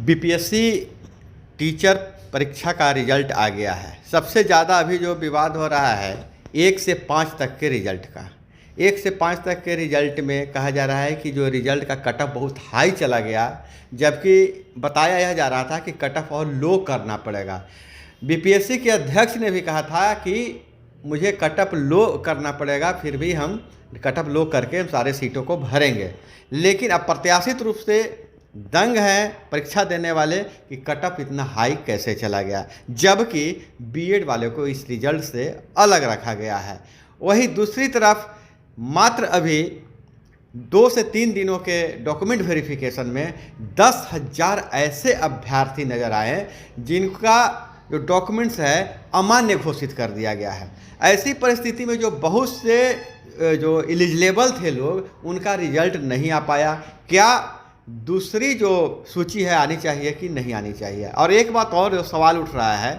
BPSC teacher परीक्षा का result आ गया है। सबसे ज़्यादा अभी जो विवाद हो रहा है 1 से 5 तक के रिजल्ट का। 1 से 5 तक के रिजल्ट में कहा जा रहा है कि जो रिजल्ट का कट ऑफ बहुत हाई चला गया, जबकि बताया यह जा रहा था कि कट ऑफ और लो करना पड़ेगा। बीपीएससी के अध्यक्ष ने भी कहा था कि मुझे कट ऑफ लो करना पड़ेगा, फिर भी हम कट ऑफ लो करके सारे सीटों को भरेंगे। लेकिन अब प्रत्याशित रूप से दंग है परीक्षा देने वाले कि कट ऑफ इतना हाई कैसे चला गया, जबकि बीएड वाले को इस रिजल्ट से अलग रखा गया है। वहीं दूसरी तरफ मात्र अभी 2 से 3 दिनों के डॉक्यूमेंट वेरिफिकेशन में 10,000 ऐसे अभ्यर्थी नज़र आए जिनका जो डॉक्यूमेंट्स है अमान्य घोषित कर दिया गया है। ऐसी परिस्थिति में जो बहुत से जो एलिजिबल थे लोग, उनका रिजल्ट नहीं आ पाया। क्या दूसरी जो सूची है आनी चाहिए कि नहीं आनी चाहिए? और एक बात और जो सवाल उठ रहा है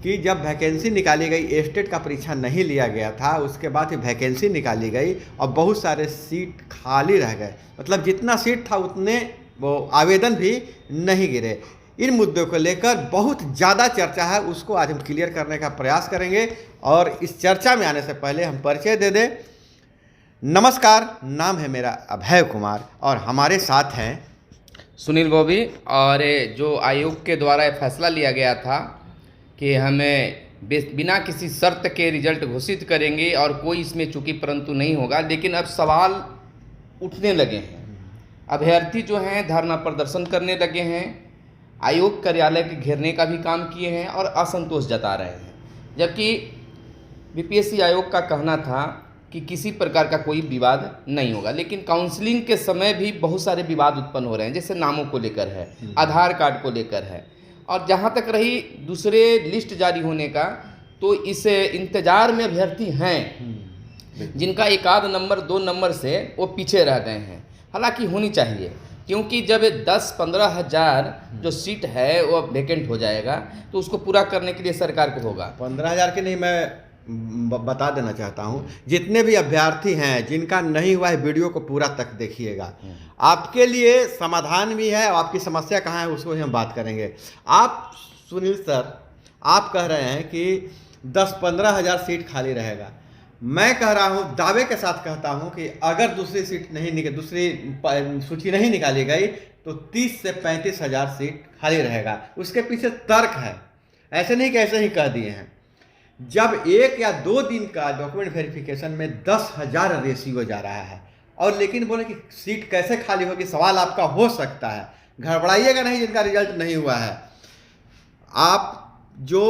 कि जब वैकेंसी निकाली गई, स्टेट का परीक्षा नहीं लिया गया था, उसके बाद वैकेंसी निकाली गई और बहुत सारे सीट खाली रह गए। मतलब जितना सीट था उतने वो आवेदन भी नहीं गिरे। इन मुद्दों को लेकर बहुत ज़्यादा चर्चा है, उसको आज हम क्लियर करने का प्रयास करेंगे। और इस चर्चा में आने से पहले हम परिचय दे दें। नमस्कार, नाम है मेरा अभय कुमार और हमारे साथ हैं सुनील बॉबी। और जो आयोग के द्वारा ये फैसला लिया गया था कि हमें बिना किसी शर्त के रिजल्ट घोषित करेंगे और कोई इसमें चूंकि परंतु नहीं होगा, लेकिन अब सवाल उठने लगे हैं। अभ्यर्थी जो हैं धरना प्रदर्शन करने लगे हैं, आयोग कार्यालय के घेरने का भी काम किए हैं और असंतोष जता रहे हैं। जबकि बीपीएससी आयोग का कहना था कि किसी प्रकार का कोई विवाद नहीं होगा, लेकिन काउंसलिंग के समय भी बहुत सारे विवाद उत्पन्न हो रहे हैं। जैसे नामों को लेकर है, आधार कार्ड को लेकर है, और जहाँ तक रही दूसरे लिस्ट जारी होने का, तो इस इंतजार में अभ्यर्थी हैं जिनका 1 आध नंबर 2 नंबर से वो पीछे रह गए हैं। हालांकि होनी चाहिए, क्योंकि जब 10-15 हज़ार जो सीट है वो वेकेंट हो जाएगा तो उसको पूरा करने के लिए सरकार को होगा। 15,000 के नहीं, मैं बता देना चाहता हूं, जितने भी अभ्यर्थी हैं जिनका नहीं हुआ है, वीडियो को पूरा तक देखिएगा। आपके लिए समाधान भी है और आपकी समस्या कहाँ है उसको ही हम बात करेंगे। आप सुनील सर, आप कह रहे हैं कि 10-15 हज़ार सीट खाली रहेगा। मैं कह रहा हूं, दावे के साथ कहता हूं कि अगर दूसरी सूची नहीं निकाली गई तो 30 से 35 हज़ार सीट खाली रहेगा। उसके पीछे तर्क है, ऐसे नहीं कि ऐसे ही कह दिए हैं। जब 1 या 2 दिन का डॉक्यूमेंट वेरिफिकेशन में 10,000 रेशियो जा रहा है, और लेकिन बोले कि सीट कैसे खाली होगी, सवाल आपका हो सकता है। घबराइएगा नहीं जिनका रिजल्ट नहीं हुआ है। आप जो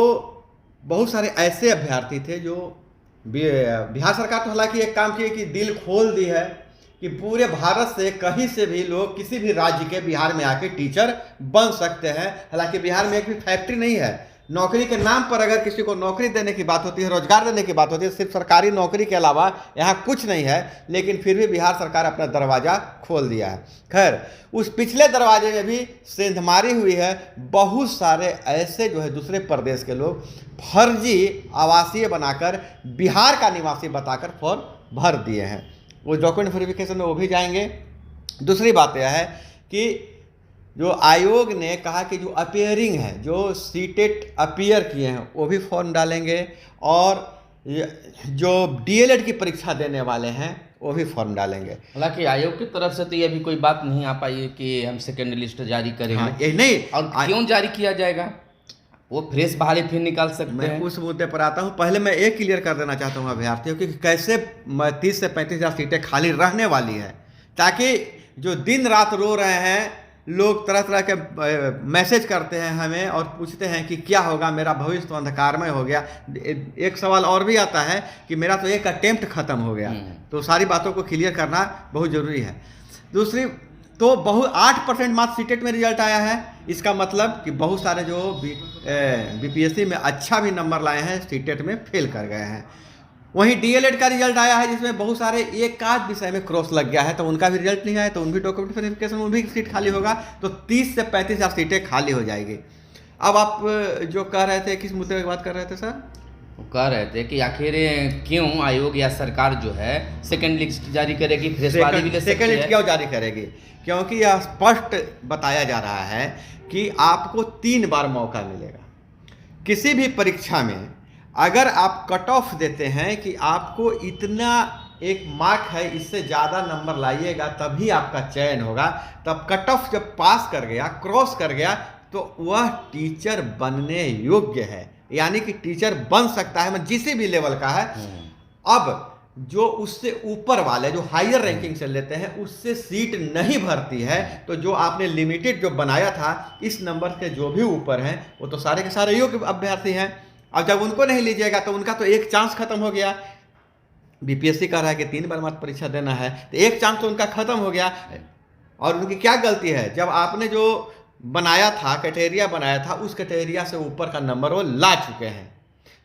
बहुत सारे ऐसे अभ्यर्थी थे जो बिहार सरकार तो हालांकि एक काम किए कि दिल खोल दी है कि पूरे भारत से कहीं से भी लोग किसी भी राज्य के बिहार में आके टीचर बन सकते हैं। हालांकि बिहार में एक भी फैक्ट्री नहीं है। नौकरी के नाम पर अगर किसी को नौकरी देने की बात होती है, रोजगार देने की बात होती है, सिर्फ सरकारी नौकरी के अलावा यहाँ कुछ नहीं है। लेकिन फिर भी बिहार सरकार अपना दरवाज़ा खोल दिया है। खैर, उस पिछले दरवाजे में भी सेंधमारी हुई है। बहुत सारे ऐसे जो है दूसरे प्रदेश के लोग फर्जी आवासीय बनाकर बिहार का निवासी बताकर फॉर्म भर दिए हैं। वो डॉक्यूमेंट वेरिफिकेशन में वो भी जाएंगे। दूसरी बात यह है कि जो आयोग ने कहा कि जो अपीयरिंग है, जो सीटेट अपीयर किए हैं, वो भी फॉर्म डालेंगे, और जो डीएलएड की परीक्षा देने वाले हैं वो भी फॉर्म डालेंगे। हालांकि आयोग की तरफ से तो ये भी कोई बात नहीं आ पाई है कि हम सेकेंड लिस्ट जारी करेंगे। हाँ, ये नहीं, और क्यों जारी किया जाएगा? वो फ्रेश बहाली फिर निकाल सकते हैं। मैं उस मुद्दे पर आता हूँ। पहले मैं एक क्लियर कर देना चाहता हूँ अभ्यर्थियों कि कैसे 30 से 35 हज़ार सीटें खाली रहने वाली है, ताकि जो दिन रात रो रहे हैं लोग, तरह तरह के मैसेज करते हैं हमें और पूछते हैं कि क्या होगा, मेरा भविष्य तो अंधकारमय हो गया। एक सवाल और भी आता है कि मेरा तो एक अटेम्प्ट खत्म हो गया। तो सारी बातों को क्लियर करना बहुत ज़रूरी है। दूसरी तो 8% मात्र सीटेट में रिजल्ट आया है। इसका मतलब कि बहुत सारे जो बीपीएससी में अच्छा भी नंबर लाए हैं सीटेट में फेल कर गए हैं। वहीं डीएलएड का रिजल्ट आया है जिसमें बहुत सारे एक आध विषय में क्रॉस लग गया है, तो उनका भी रिजल्ट नहीं आया, तो उनकी डॉक्यूमेंट वेरिफिकेशन में भी सीट खाली होगा। तो 30 से 35 हज़ार सीटें खाली हो जाएगी। अब आप जो कह रहे थे, किस मुद्दे की बात कर रहे थे सर? वो कह रहे थे कि आखिर क्यों आयोग या सरकार जो है सेकंड लिस्ट जारी करेगी, फ्रेशवादी भी ले सकती सेकंड लिस्ट है। क्यों जारी करेगी? क्योंकि यह स्पष्ट बताया जा रहा है कि आपको 3 बार मौका मिलेगा किसी भी परीक्षा में। अगर आप कट ऑफ देते हैं कि आपको इतना एक मार्क है, इससे ज़्यादा नंबर लाइएगा तभी आपका चयन होगा, तब कट ऑफ जब पास कर गया, क्रॉस कर गया, तो वह टीचर बनने योग्य है, यानी कि टीचर बन सकता है, मतलब जिस भी लेवल का है। अब जो उससे ऊपर वाले जो हायर रैंकिंग से लेते हैं उससे सीट नहीं भरती है, तो जो आपने लिमिटेड जो बनाया था इस नंबर के जो भी ऊपर हैं वो तो सारे के सारे योग्य अभ्यर्थी हैं। अब जब उनको नहीं लीजिएगा तो उनका तो एक चांस खत्म हो गया। बीपीएससी कह रहा है कि 3 बार मत परीक्षा देना है, तो एक चांस तो उनका खत्म हो गया। और उनकी क्या गलती है? जब आपने जो बनाया था, क्राइटेरिया बनाया था, उस क्राइटेरिया से ऊपर का नंबर वो ला चुके हैं,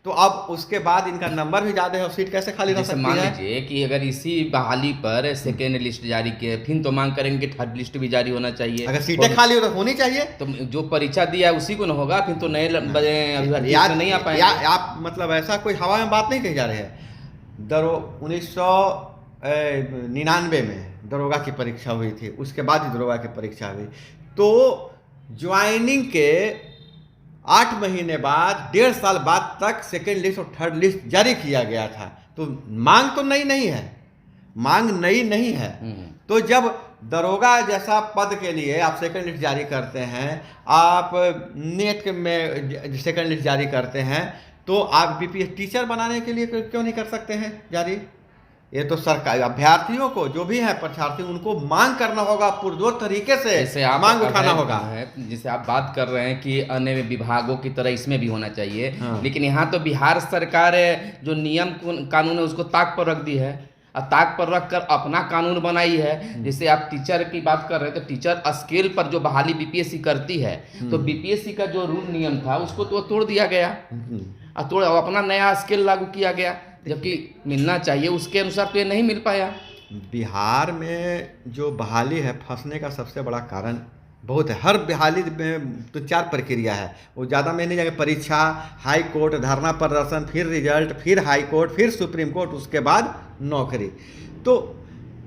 तो अब उसके बाद इनका नंबर भी ज़्यादा है और सीट कैसे खाली रह जैसे सकती मान है? लीजिए कि अगर इसी बहाली पर सेकेंड लिस्ट जारी किए, फिर तो मांग करेंगे थर्ड लिस्ट भी जारी होना चाहिए। अगर सीटें खाली हो तो होनी चाहिए। तो जो परीक्षा दिया है उसी को न होगा, फिर तो नए अभ्यर्थी याद इसमें नहीं आ या पाएंगे। आप मतलब ऐसा कोई हवा में बात नहीं कही जा रही है। 1999 में दरोगा की परीक्षा हुई थी, उसके बाद ही दरोगा की परीक्षा हुई, तो ज्वाइनिंग के 8 महीने बाद, 1.5 साल बाद तक सेकेंड लिस्ट और थर्ड लिस्ट जारी किया गया था। तो मांग तो नई नहीं है, मांग नई नहीं है। तो जब दरोगा जैसा पद के लिए आप सेकेंड लिस्ट जारी करते हैं, आप नेट में सेकेंड लिस्ट जारी करते हैं, तो आप बीपीएस टीचर बनाने के लिए क्यों नहीं कर सकते हैं जारी? ये तो सरकार अभ्यर्थियों को, जो भी है परीक्षार्थी, उनको मांग करना होगा, पुरजोर तरीके से जैसे आप मांग उठाना होगा। जैसे आप बात कर रहे हैं कि अन्य विभागों की तरह इसमें भी होना चाहिए। हाँ। लेकिन यहाँ तो बिहार सरकार जो नियम कानून है उसको ताक पर रख दी है, और ताक पर रख कर अपना कानून बनाई है। जैसे आप टीचर की बात कर रहे हैं, तो टीचर स्केल पर जो बहाली बीपीएससी करती है, तो बीपीएससी का जो रूल नियम था उसको तो तोड़ दिया गया, और तोड़ अपना नया स्केल लागू किया गया, जबकि मिलना चाहिए उसके अनुसार तो ये नहीं मिल पाया। बिहार में जो बहाली है, फंसने का सबसे बड़ा कारण बहुत है। हर बहाली में तो 4 प्रक्रिया है, वो ज़्यादा में नहीं जाएंगे। परीक्षा, हाई कोर्ट, धरना प्रदर्शन, फिर रिजल्ट, फिर हाई कोर्ट, फिर सुप्रीम कोर्ट, उसके बाद नौकरी। तो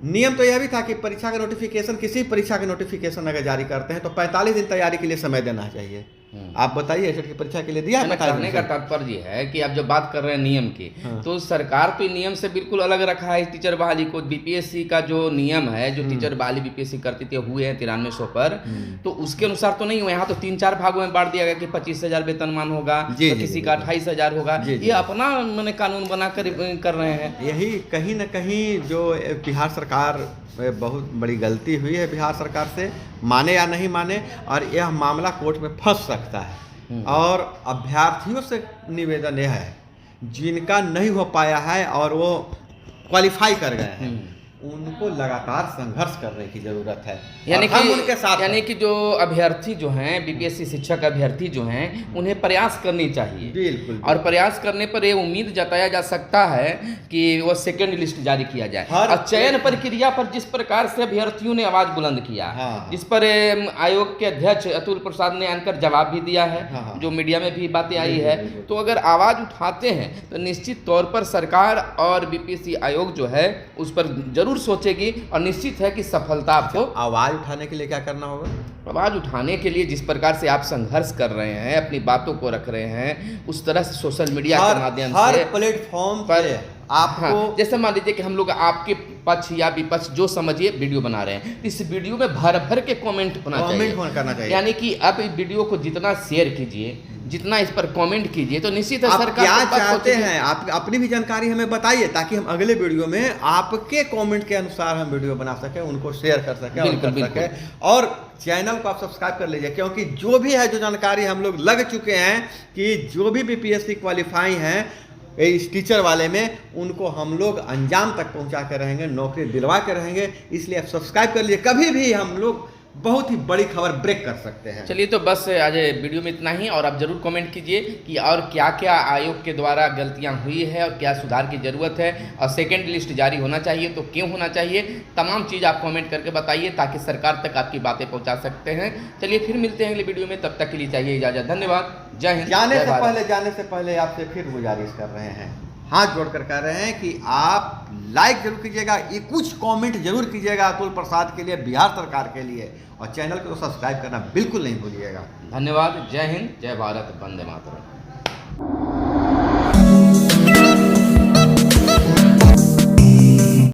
नियम तो यह भी था कि परीक्षा का नोटिफिकेशन, किसी परीक्षा का नोटिफिकेशन अगर जारी करते हैं तो 45 दिन तैयारी के लिए समय देना चाहिए। आप बताइए, एसएट की परीक्षा के लिए दिया है? कहने का तात्पर्य है कि आप जब बात कर रहे हैं नियम की, तो सरकार तो नियम से बिल्कुल अलग रखा है टीचर बहाली को। बीपीएससी का जो नियम है, जो टीचर बहाली बीपीएससी करती थी, हुए हैं 9300 पर, तो उसके अनुसार तो नहीं हुआ। यहाँ तो 3-4 भागों में बांट दिया गया कि 25,000 वेतनमान होगा, तो किसी का 28,000 होगा। ये अपना मैंने कानून बना कर रहे हैं। यही कहीं ना कहीं जो बिहार सरकार, बहुत बड़ी गलती हुई है बिहार सरकार से, माने या नहीं माने, और यह मामला कोर्ट में फंस सकता है। और अभ्यर्थियों से निवेदन यह है, जिनका नहीं हो पाया है और वो क्वालिफाई कर गए हैं, उनको लगातार संघर्ष करने की जरूरत है। यानी हम उनके साथ यानी कि जो अभ्यर्थी जो हैं, बीपीएससी शिक्षक अभ्यर्थी जो हैं, उन्हें प्रयास करनी चाहिए। बिल्कुल। और प्रयास करने पर ये उम्मीद जताया जा सकता है कि वो सेकंड लिस्ट जारी किया जाए। और चयन प्रक्रिया पर जिस प्रकार से अभ्यर्थियों ने आवाज बुलंद किया, जिस पर आयोग के अध्यक्ष अतुल प्रसाद ने आकर जवाब भी दिया है, जो मीडिया में भी बातें आई है, तो अगर आवाज उठाते हैं तो निश्चित तौर पर सरकार और बीपीएससी आयोग जो है उस पर जरूर सोचेगी, और निश्चित है कि सफलता आपको। आवाज उठाने के लिए क्या करना होगा? आवाज उठाने के लिए जिस प्रकार से आप संघर्ष कर रहे हैं, अपनी बातों को रख रहे हैं, उस तरह से सोशल मीडिया के माध्यम से हर प्लेटफॉर्म पर आपको, जैसे मान लीजिए कि हम लोग आपके पक्ष या विपक्ष जो समझिए वीडियो बना रहे हैं, इस वीडियो में भर भर के कमेंट होना चाहिए। यानी कि आप इस वीडियो को जितना शेयर कीजिए, जितना इस पर कमेंट कीजिए, तो निश्चित है सरकार क्या चाहते हैं, आप अपनी भी जानकारी हमें बताइए, ताकि हम अगले वीडियो में आपके कमेंट के अनुसार हम वीडियो बना सकें, उनको शेयर कर सकें, और चैनल को आप सब्सक्राइब कर लीजिए। क्योंकि जो भी है, जो जानकारी हम लोग लग चुके हैं कि जो भी बीपीएससी क्वालिफाई हैं इस टीचर वाले में, उनको हम लोग अंजाम तक पहुंचा कर रहेंगे, नौकरी दिलवा के रहेंगे। इसलिए आप सब्सक्राइब कर लीजिए। कभी भी हम लोग बहुत ही बड़ी खबर ब्रेक कर सकते हैं। चलिए तो बस आज वीडियो में इतना ही, और आप जरूर कमेंट कीजिए कि और क्या क्या आयोग के द्वारा गलतियां हुई है और क्या सुधार की ज़रूरत है, और सेकंड लिस्ट जारी होना चाहिए तो क्यों होना चाहिए। तमाम चीज़ आप कमेंट करके बताइए ताकि सरकार तक आपकी बातें पहुंचा सकते हैं। चलिए फिर मिलते हैं अगले वीडियो में, तब तक के लिए चाहिए इजाज़त। धन्यवाद। जय हिंद। जाने जय से पहले आपसे फिर गुजारिश कर रहे हैं, हाथ जोड़कर कह रहे हैं कि आप लाइक जरूर कीजिएगा, ये कुछ कमेंट जरूर कीजिएगा अतुल प्रसाद के लिए, बिहार सरकार के लिए, और चैनल को सब्सक्राइब करना बिल्कुल नहीं भूलिएगा। धन्यवाद। जय हिंद, जय भारत, वंदे मातरम।